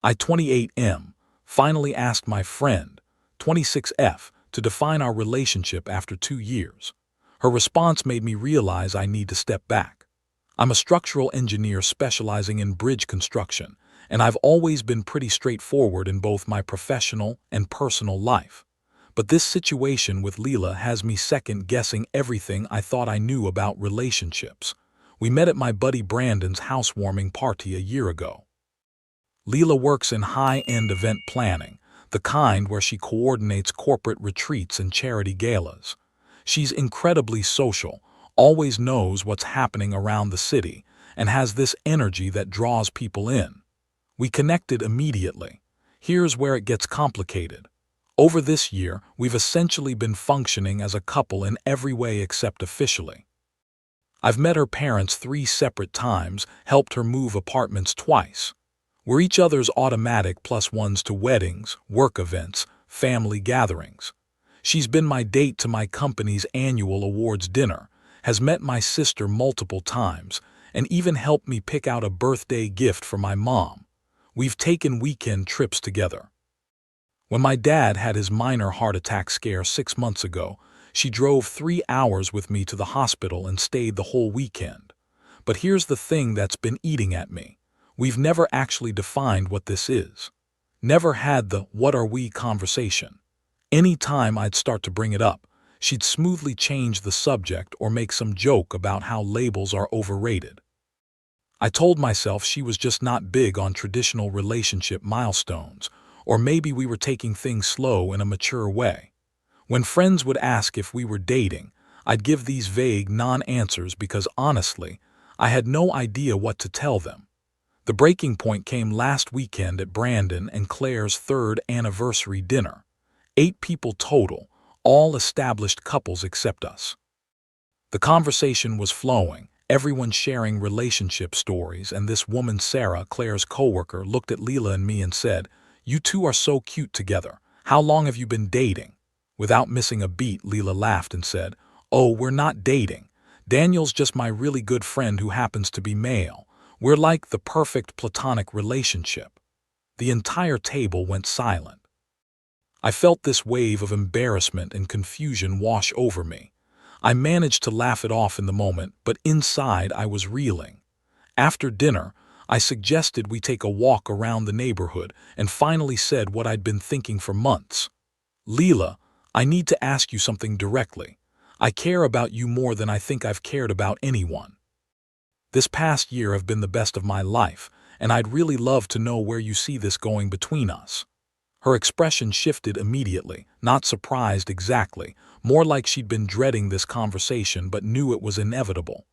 I, 28M, finally asked my friend, 26F, to define our relationship after 2 years. Her response made me realize I need to step back. I'm a structural engineer specializing in bridge construction, and I've always been pretty straightforward in both my professional and personal life. But this situation with Leela has me second-guessing everything I thought I knew about relationships. We met at my buddy Brandon's housewarming party a year ago. Leela works in high-end event planning, the kind where she coordinates corporate retreats and charity galas. She's incredibly social, always knows what's happening around the city, and has this energy that draws people in. We connected immediately. Here's where it gets complicated. Over this year, we've essentially been functioning as a couple in every way except officially. I've met her parents 3 separate times, helped her move apartments twice. We're each other's automatic +1s to weddings, work events, family gatherings. She's been my date to my company's annual awards dinner, has met my sister multiple times, and even helped me pick out a birthday gift for my mom. We've taken weekend trips together. When my dad had his minor heart attack scare 6 months ago, she drove 3 hours with me to the hospital and stayed the whole weekend. But here's the thing that's been eating at me. We've never actually defined what this is. Never had the "what are we" conversation. Any time I'd start to bring it up, she'd smoothly change the subject or make some joke about how labels are overrated. I told myself she was just not big on traditional relationship milestones, or maybe we were taking things slow in a mature way. When friends would ask if we were dating, I'd give these vague non-answers because honestly, I had no idea what to tell them. The breaking point came last weekend at Brandon and Claire's 3rd anniversary dinner. 8 people total, all established couples except us. The conversation was flowing, everyone sharing relationship stories, and this woman Sarah, Claire's coworker, looked at Leela and me and said, "You two are so cute together. How long have you been dating?" Without missing a beat, Leela laughed and said, "Oh, we're not dating. Daniel's just my really good friend who happens to be male. We're like the perfect platonic relationship." The entire table went silent. I felt this wave of embarrassment and confusion wash over me. I managed to laugh it off in the moment, but inside I was reeling. After dinner, I suggested we take a walk around the neighborhood and finally said what I'd been thinking for months. "Leela, I need to ask you something directly. I care about you more than I think I've cared about anyone. This past year have been the best of my life, and I'd really love to know where you see this going between us." Her expression shifted immediately, not surprised exactly, more like she'd been dreading this conversation but knew it was inevitable.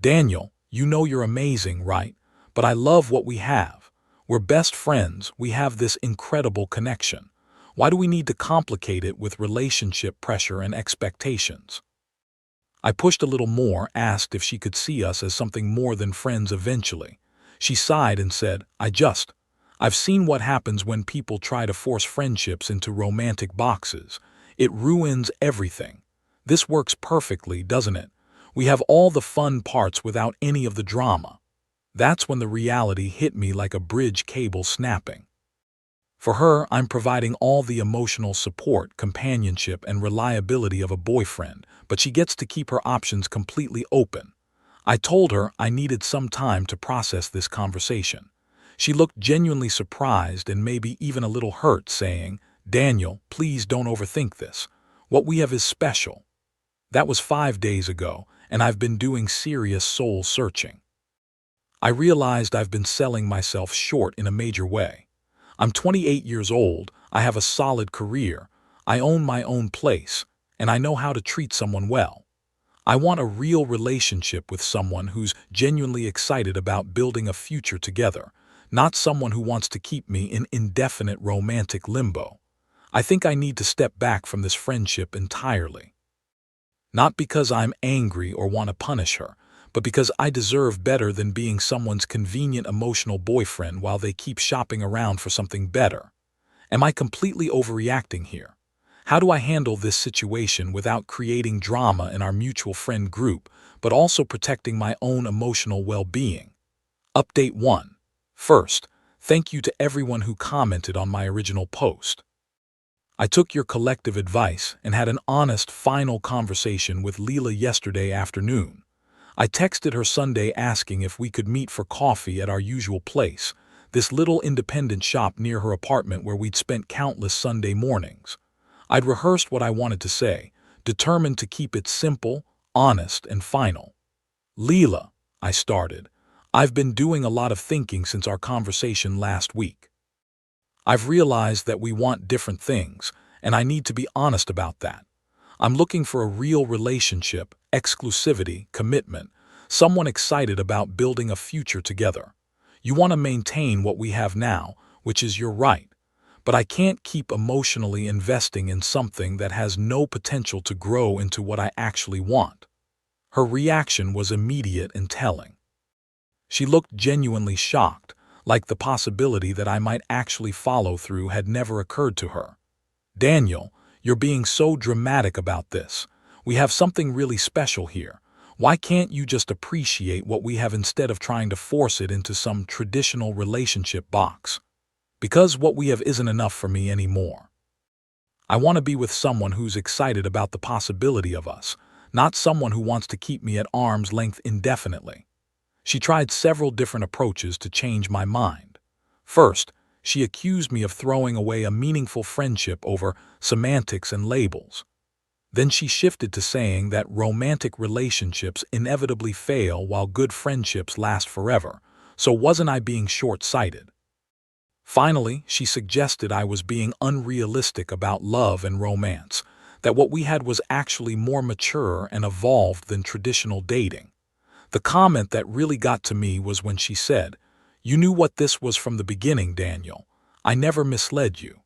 "Daniel, you know you're amazing, right? But I love what we have. We're best friends, we have this incredible connection. Why do we need to complicate it with relationship pressure and expectations?" I pushed a little more, asked if she could see us as something more than friends eventually. She sighed and said, I've seen what happens when people try to force friendships into romantic boxes. It ruins everything. This works perfectly, doesn't it? We have all the fun parts without any of the drama." That's when the reality hit me like a bridge cable snapping. For her, I'm providing all the emotional support, companionship, and reliability of a boyfriend, but she gets to keep her options completely open. I told her I needed some time to process this conversation. She looked genuinely surprised and maybe even a little hurt, saying, "Daniel, please don't overthink this. What we have is special." That was 5 days ago, and I've been doing serious soul searching. I realized I've been selling myself short in a major way. I'm 28 years old, I have a solid career, I own my own place, and I know how to treat someone well. I want a real relationship with someone who's genuinely excited about building a future together, not someone who wants to keep me in indefinite romantic limbo. I think I need to step back from this friendship entirely. Not because I'm angry or want to punish her, but because I deserve better than being someone's convenient emotional boyfriend while they keep shopping around for something better. Am I completely overreacting here? How do I handle this situation without creating drama in our mutual friend group, but also protecting my own emotional well-being? Update 1. First, Thank you to everyone who commented on my original post. I took your collective advice and had an honest final conversation with Leela yesterday afternoon. I texted her Sunday asking if we could meet for coffee at our usual place, this little independent shop near her apartment where we'd spent countless Sunday mornings. I'd rehearsed what I wanted to say, determined to keep it simple, honest, and final. Leela, I started, I've been doing a lot of thinking since our conversation last week. I've realized that we want different things, and I need to be honest about that. I'm looking for a real relationship, exclusivity, commitment, someone excited about building a future together. You want to maintain what we have now, which is your right, but I can't keep emotionally investing in something that has no potential to grow into what I actually want. Her reaction was immediate and telling. She looked genuinely shocked, like the possibility that I might actually follow through had never occurred to her. Daniel, you're being so dramatic about this. We have something really special here. Why can't you just appreciate what we have instead of trying to force it into some traditional relationship box? Because what we have isn't enough for me anymore. I want to be with someone who's excited about the possibility of us, not someone who wants to keep me at arm's length indefinitely. She tried several different approaches to change my mind. First, she accused me of throwing away a meaningful friendship over semantics and labels. Then she shifted to saying that romantic relationships inevitably fail while good friendships last forever, so wasn't I being short-sighted? Finally, she suggested I was being unrealistic about love and romance, that what we had was actually more mature and evolved than traditional dating. The comment that really got to me was when she said, "You knew what this was from the beginning, Daniel. I never misled you."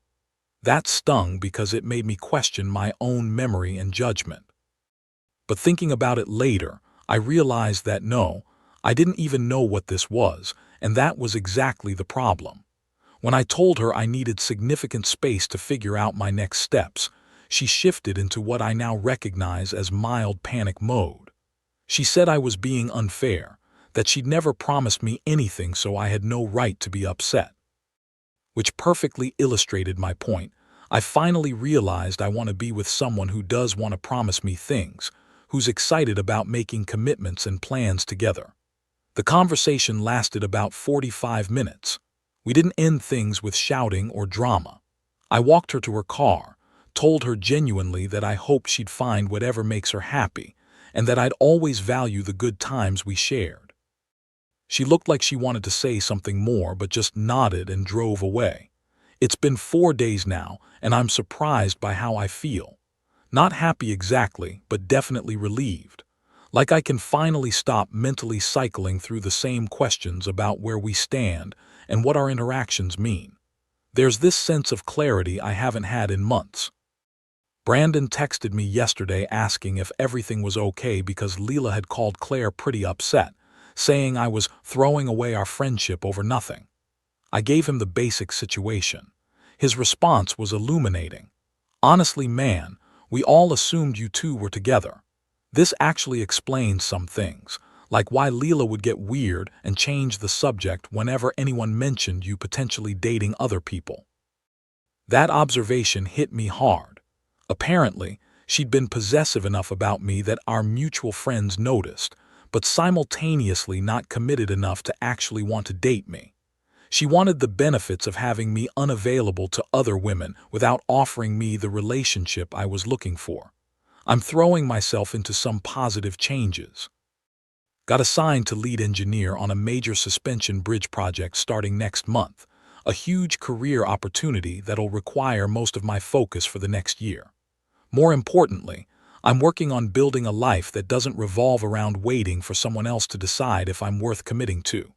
That stung because it made me question my own memory and judgment. But thinking about it later, I realized that no, I didn't even know what this was, and that was exactly the problem. When I told her I needed significant space to figure out my next steps, she shifted into what I now recognize as mild panic mode. She said I was being unfair, that she'd never promised me anything so I had no right to be upset. Which perfectly illustrated my point. I finally realized I want to be with someone who does want to promise me things, who's excited about making commitments and plans together. The conversation lasted about 45 minutes. We didn't end things with shouting or drama. I walked her to her car, told her genuinely that I hoped she'd find whatever makes her happy, and that I'd always value the good times we shared. She looked like she wanted to say something more but just nodded and drove away. It's been 4 days now, and I'm surprised by how I feel. Not happy exactly, but definitely relieved. Like I can finally stop mentally cycling through the same questions about where we stand and what our interactions mean. There's this sense of clarity I haven't had in months. Brandon texted me yesterday asking if everything was okay because Leela had called Claire pretty upset, saying I was throwing away our friendship over nothing. I gave him the basic situation. His response was illuminating. Honestly, man, we all assumed you two were together. This actually explains some things, like why Leela would get weird and change the subject whenever anyone mentioned you potentially dating other people. That observation hit me hard. Apparently, she'd been possessive enough about me that our mutual friends noticed, but simultaneously not committed enough to actually want to date me. She wanted the benefits of having me unavailable to other women without offering me the relationship I was looking for. I'm throwing myself into some positive changes. Got assigned to lead engineer on a major suspension bridge project starting next month, a huge career opportunity that'll require most of my focus for the next year. More importantly, I'm working on building a life that doesn't revolve around waiting for someone else to decide if I'm worth committing to.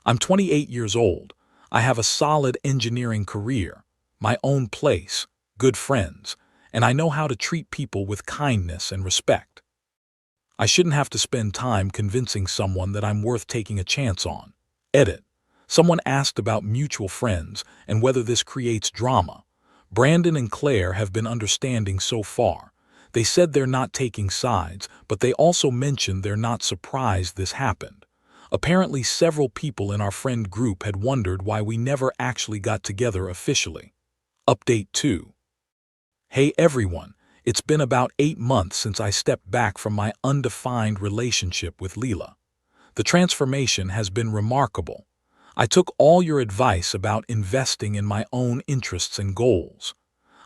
I'm 28 years old. I have a solid engineering career, my own place, good friends, and I know how to treat people with kindness and respect. I shouldn't have to spend time convincing someone that I'm worth taking a chance on. Edit. Someone asked about mutual friends and whether this creates drama. Brandon and Claire have been understanding so far. They said they're not taking sides, but they also mentioned they're not surprised this happened. Apparently, several people in our friend group had wondered why we never actually got together officially. Update 2. Hey everyone, it's been about 8 months since I stepped back from my undefined relationship with Leela. The transformation has been remarkable. I took all your advice about investing in my own interests and goals.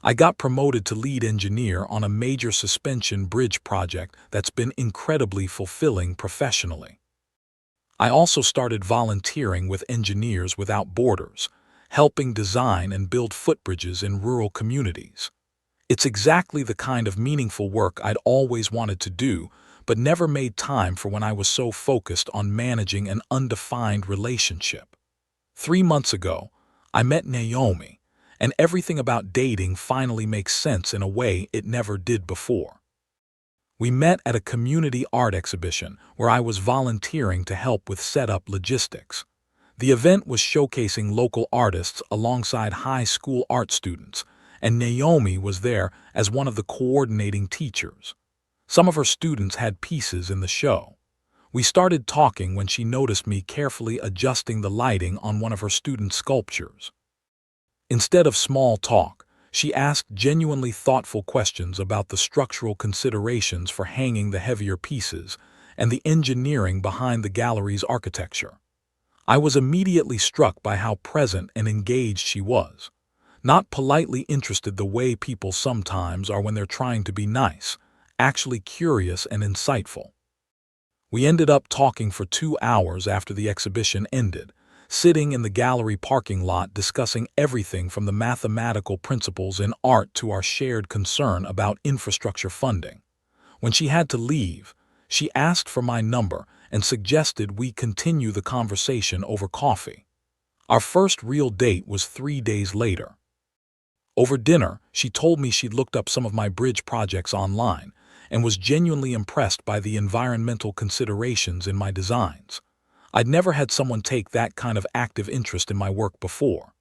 I got promoted to lead engineer on a major suspension bridge project that's been incredibly fulfilling professionally. I also started volunteering with Engineers Without Borders, helping design and build footbridges in rural communities. It's exactly the kind of meaningful work I'd always wanted to do, but never made time for when I was so focused on managing an undefined relationship. 3 months ago, I met Naomi, and everything about dating finally makes sense in a way it never did before. We met at a community art exhibition where I was volunteering to help with setup logistics. The event was showcasing local artists alongside high school art students, and Naomi was there as one of the coordinating teachers. Some of her students had pieces in the show. We started talking when she noticed me carefully adjusting the lighting on one of her student sculptures. Instead of small talk, she asked genuinely thoughtful questions about the structural considerations for hanging the heavier pieces and the engineering behind the gallery's architecture. I was immediately struck by how present and engaged she was, not politely interested the way people sometimes are when they're trying to be nice, actually curious and insightful. We ended up talking for 2 hours after the exhibition ended, sitting in the gallery parking lot discussing everything from the mathematical principles in art to our shared concern about infrastructure funding. When she had to leave, she asked for my number and suggested we continue the conversation over coffee. Our first real date was 3 days later. Over dinner, she told me she'd looked up some of my bridge projects online and was genuinely impressed by the environmental considerations in my designs. I'd never had someone take that kind of active interest in my work before.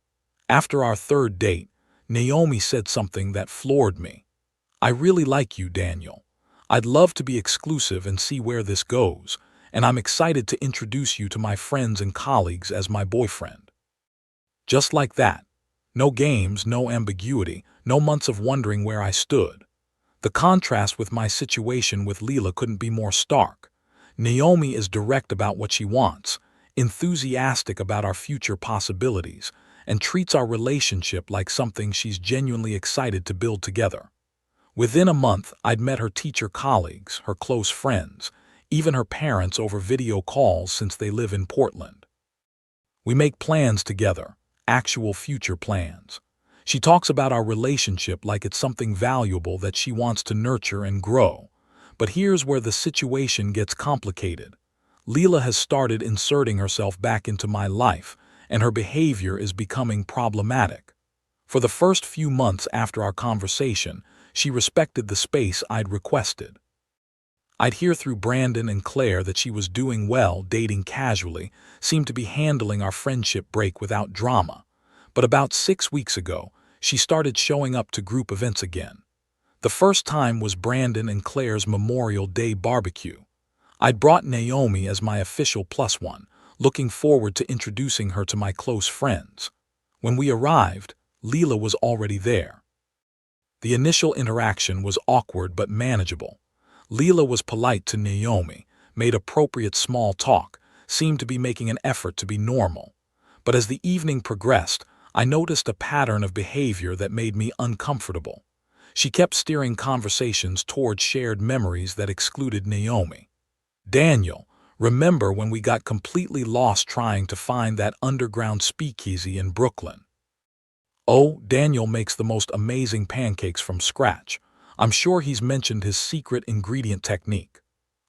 After our third date, Naomi said something that floored me. "I really like you, Daniel. I'd love to be exclusive and see where this goes, and I'm excited to introduce you to my friends and colleagues as my boyfriend." Just like that. No games, no ambiguity, no months of wondering where I stood. The contrast with my situation with Leela couldn't be more stark. Naomi is direct about what she wants, enthusiastic about our future possibilities, and treats our relationship like something she's genuinely excited to build together. Within a month, I'd met her teacher colleagues, her close friends, even her parents over video calls since they live in Portland. We make plans together, actual future plans. She talks about our relationship like it's something valuable that she wants to nurture and grow. But here's where the situation gets complicated. Leela has started inserting herself back into my life, and her behavior is becoming problematic. For the first few months after our conversation, she respected the space I'd requested. I'd hear through Brandon and Claire that she was doing well, dating casually, seemed to be handling our friendship break without drama. But about 6 weeks ago, she started showing up to group events again. The first time was Brandon and Claire's Memorial Day barbecue. I'd brought Naomi as my official +1, looking forward to introducing her to my close friends. When we arrived, Leela was already there. The initial interaction was awkward but manageable. Leela was polite to Naomi, made appropriate small talk, seemed to be making an effort to be normal. But as the evening progressed, I noticed a pattern of behavior that made me uncomfortable. She kept steering conversations toward shared memories that excluded Naomi. "Daniel, remember when we got completely lost trying to find that underground speakeasy in Brooklyn? Oh, Daniel makes the most amazing pancakes from scratch. I'm sure he's mentioned his secret ingredient technique."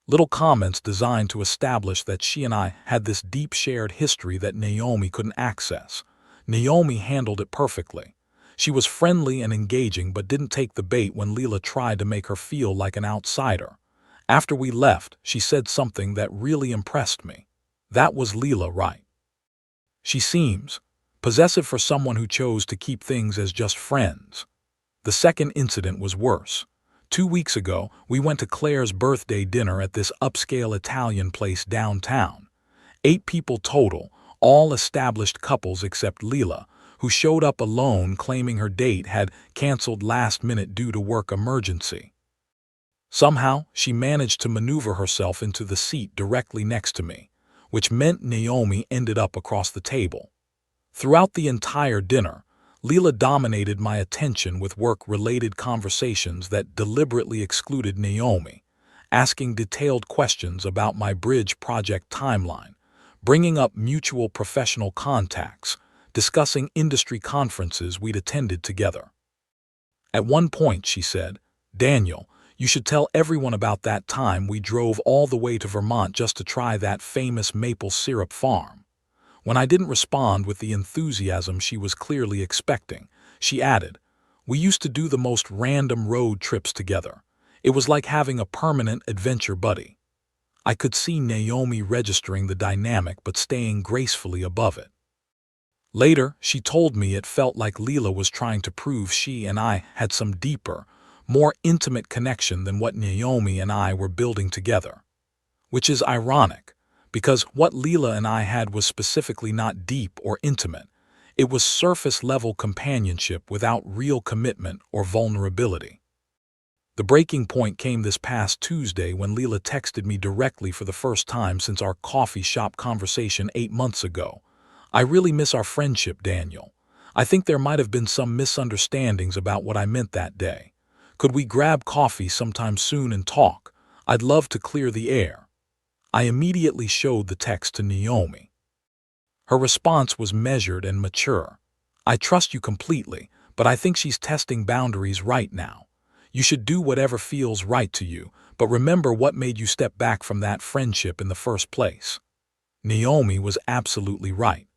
Little comments designed to establish that she and I had this deep shared history that Naomi couldn't access. Naomi handled it perfectly. She was friendly and engaging but didn't take the bait when Leela tried to make her feel like an outsider. After we left, she said something that really impressed me. "That was Leela, right? She seems possessive for someone who chose to keep things as just friends." The second incident was worse. 2 weeks ago, we went to Claire's birthday dinner at this upscale Italian place downtown. 8 people total, all established couples except Leela, who showed up alone claiming her date had canceled last minute due to work emergency. Somehow, she managed to maneuver herself into the seat directly next to me, which meant Naomi ended up across the table. Throughout the entire dinner, Leela dominated my attention with work-related conversations that deliberately excluded Naomi, asking detailed questions about my bridge project timeline, bringing up mutual professional contacts, discussing industry conferences we'd attended together. At one point, she said, "Daniel, you should tell everyone about that time we drove all the way to Vermont just to try that famous maple syrup farm." When I didn't respond with the enthusiasm she was clearly expecting, she added, "We used to do the most random road trips together. It was like having a permanent adventure buddy." I could see Naomi registering the dynamic but staying gracefully above it. Later, she told me it felt like Leela was trying to prove she and I had some deeper, more intimate connection than what Naomi and I were building together. Which is ironic, because what Leela and I had was specifically not deep or intimate. It was surface-level companionship without real commitment or vulnerability. The breaking point came this past Tuesday when Leela texted me directly for the first time since our coffee shop conversation 8 months ago. "I really miss our friendship, Daniel. I think there might have been some misunderstandings about what I meant that day. Could we grab coffee sometime soon and talk? I'd love to clear the air." I immediately showed the text to Naomi. Her response was measured and mature. "I trust you completely, but I think she's testing boundaries right now. You should do whatever feels right to you, but remember what made you step back from that friendship in the first place." Naomi was absolutely right.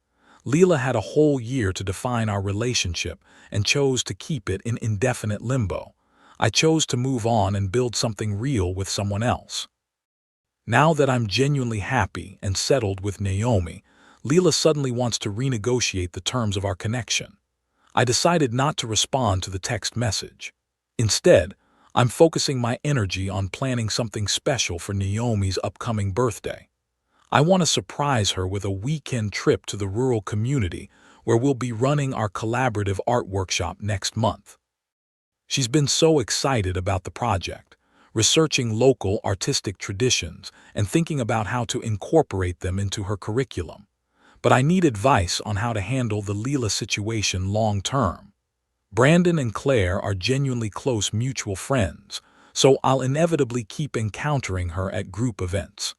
Leela had a whole year to define our relationship and chose to keep it in indefinite limbo. I chose to move on and build something real with someone else. Now that I'm genuinely happy and settled with Naomi, Leela suddenly wants to renegotiate the terms of our connection. I decided not to respond to the text message. Instead, I'm focusing my energy on planning something special for Naomi's upcoming birthday. I want to surprise her with a weekend trip to the rural community where we'll be running our collaborative art workshop next month. She's been so excited about the project, researching local artistic traditions and thinking about how to incorporate them into her curriculum. But I need advice on how to handle the Leela situation long term. Brandon and Claire are genuinely close mutual friends, so I'll inevitably keep encountering her at group events.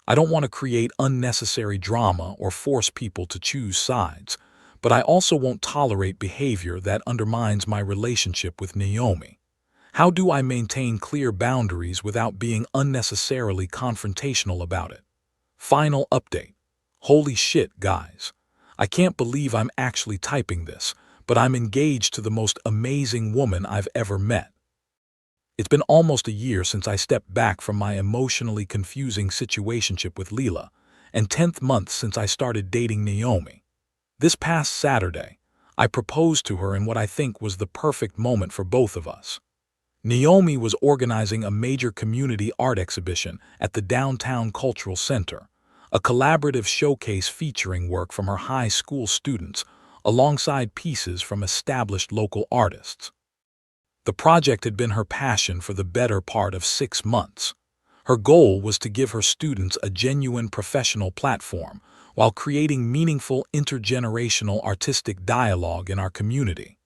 I don't want to create unnecessary drama or force people to choose sides, but I also won't tolerate behavior that undermines my relationship with Naomi. How do I maintain clear boundaries without being unnecessarily confrontational about it? Final update. Holy shit, guys. I can't believe I'm actually typing this, but I'm engaged to the most amazing woman I've ever met. It's been almost a year since I stepped back from my emotionally confusing situationship with Leela, and 10th month since I started dating Naomi. This past Saturday, I proposed to her in what I think was the perfect moment for both of us. Naomi was organizing a major community art exhibition at the Downtown Cultural Center, a collaborative showcase featuring work from her high school students alongside pieces from established local artists. The project had been her passion for the better part of 6 months. Her goal was to give her students a genuine professional platform while creating meaningful intergenerational artistic dialogue in our community.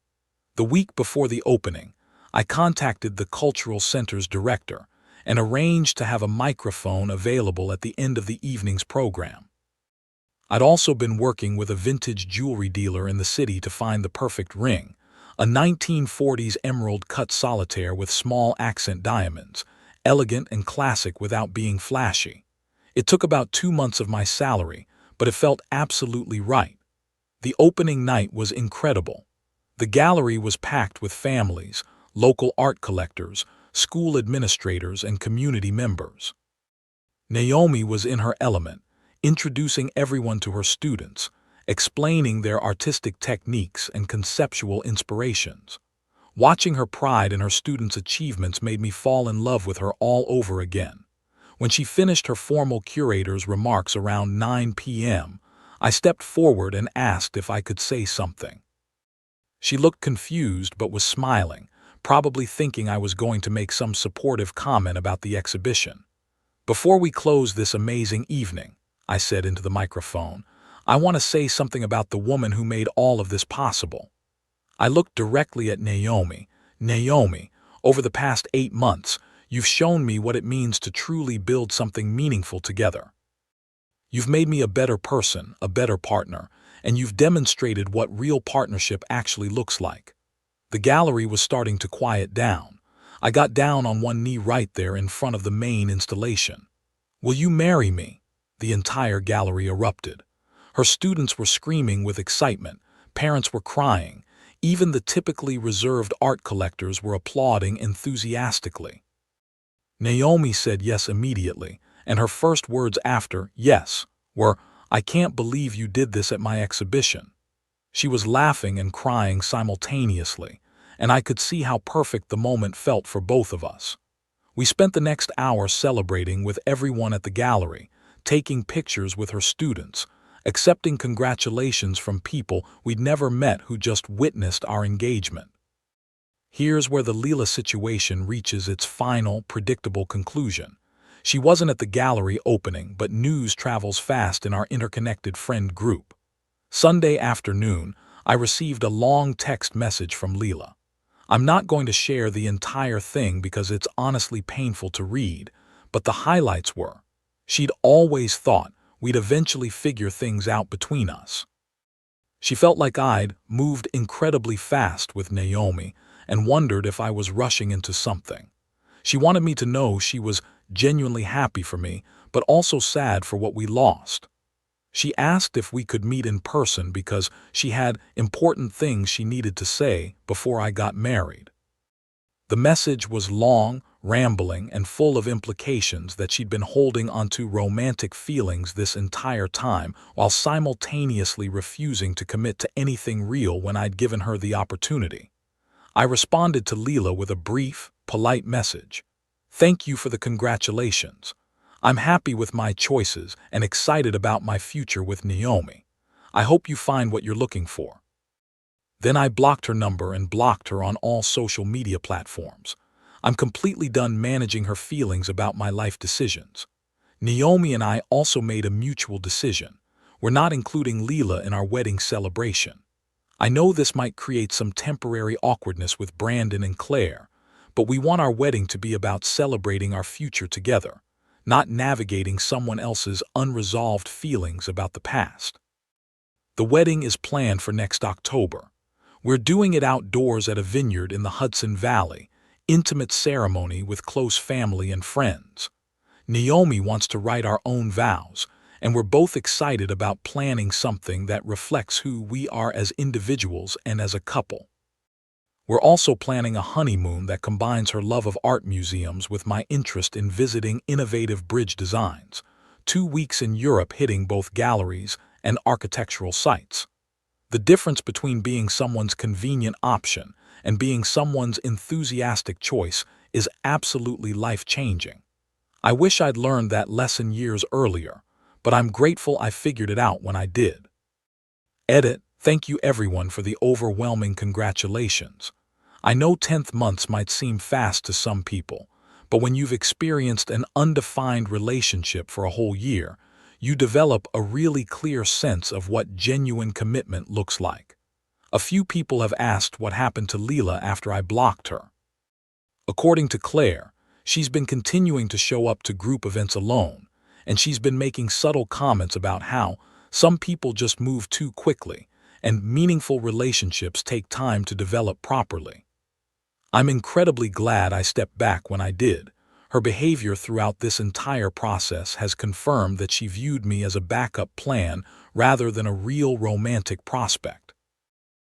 The week before the opening, I contacted the Cultural Center's director and arranged to have a microphone available at the end of the evening's program. I'd also been working with a vintage jewelry dealer in the city to find the perfect ring, a 1940s emerald-cut solitaire with small accent diamonds, elegant and classic without being flashy. It took about 2 months of my salary, but it felt absolutely right. The opening night was incredible. The gallery was packed with families, local art collectors, school administrators, and community members. Naomi was in her element, introducing everyone to her students, explaining their artistic techniques and conceptual inspirations. Watching her pride in her students' achievements made me fall in love with her all over again. When she finished her formal curator's remarks around 9 p.m., I stepped forward and asked if I could say something. She looked confused but was smiling, probably thinking I was going to make some supportive comment about the exhibition. "Before we close this amazing evening," I said into the microphone, "I want to say something about the woman who made all of this possible." I looked directly at Naomi. "Naomi, over the past 8 months, you've shown me what it means to truly build something meaningful together. You've made me a better person, a better partner, and you've demonstrated what real partnership actually looks like." The gallery was starting to quiet down. I got down on one knee right there in front of the main installation. "Will you marry me?" The entire gallery erupted. Her students were screaming with excitement, parents were crying, even the typically reserved art collectors were applauding enthusiastically. Naomi said yes immediately, and her first words after yes were, "I can't believe you did this at my exhibition." She was laughing and crying simultaneously, and I could see how perfect the moment felt for both of us. We spent the next hour celebrating with everyone at the gallery, taking pictures with her students, accepting congratulations from people we'd never met who just witnessed our engagement. Here's where the Leela situation reaches its final, predictable conclusion. She wasn't at the gallery opening, but news travels fast in our interconnected friend group. Sunday afternoon, I received a long text message from Leela. I'm not going to share the entire thing because it's honestly painful to read, but the highlights were, she'd always thought we'd eventually figure things out between us. She felt like I'd moved incredibly fast with Naomi and wondered if I was rushing into something. She wanted me to know she was genuinely happy for me, but also sad for what we lost. She asked if we could meet in person because she had important things she needed to say before I got married. The message was long, rambling, and full of implications that she'd been holding onto romantic feelings this entire time while simultaneously refusing to commit to anything real when I'd given her the opportunity. I responded to Leela with a brief, polite message. "Thank you for the congratulations. I'm happy with my choices and excited about my future with Naomi. I hope you find what you're looking for." Then I blocked her number and blocked her on all social media platforms. I'm completely done managing her feelings about my life decisions. Naomi and I also made a mutual decision. We're not including Leela in our wedding celebration. I know this might create some temporary awkwardness with Brandon and Claire, but we want our wedding to be about celebrating our future together, not navigating someone else's unresolved feelings about the past. The wedding is planned for next October. We're doing it outdoors at a vineyard in the Hudson Valley, intimate ceremony with close family and friends. Naomi wants to write our own vows, and we're both excited about planning something that reflects who we are as individuals and as a couple. We're also planning a honeymoon that combines her love of art museums with my interest in visiting innovative bridge designs, 2 weeks in Europe hitting both galleries and architectural sites. The difference between being someone's convenient option and being someone's enthusiastic choice is absolutely life-changing. I wish I'd learned that lesson years earlier, but I'm grateful I figured it out when I did. Edit, thank you everyone for the overwhelming congratulations. I know 10th months might seem fast to some people, but when you've experienced an undefined relationship for a whole year, you develop a really clear sense of what genuine commitment looks like. A few people have asked what happened to Leela after I blocked her. According to Claire, she's been continuing to show up to group events alone, and she's been making subtle comments about how some people just move too quickly, and meaningful relationships take time to develop properly. I'm incredibly glad I stepped back when I did. Her behavior throughout this entire process has confirmed that she viewed me as a backup plan rather than a real romantic prospect.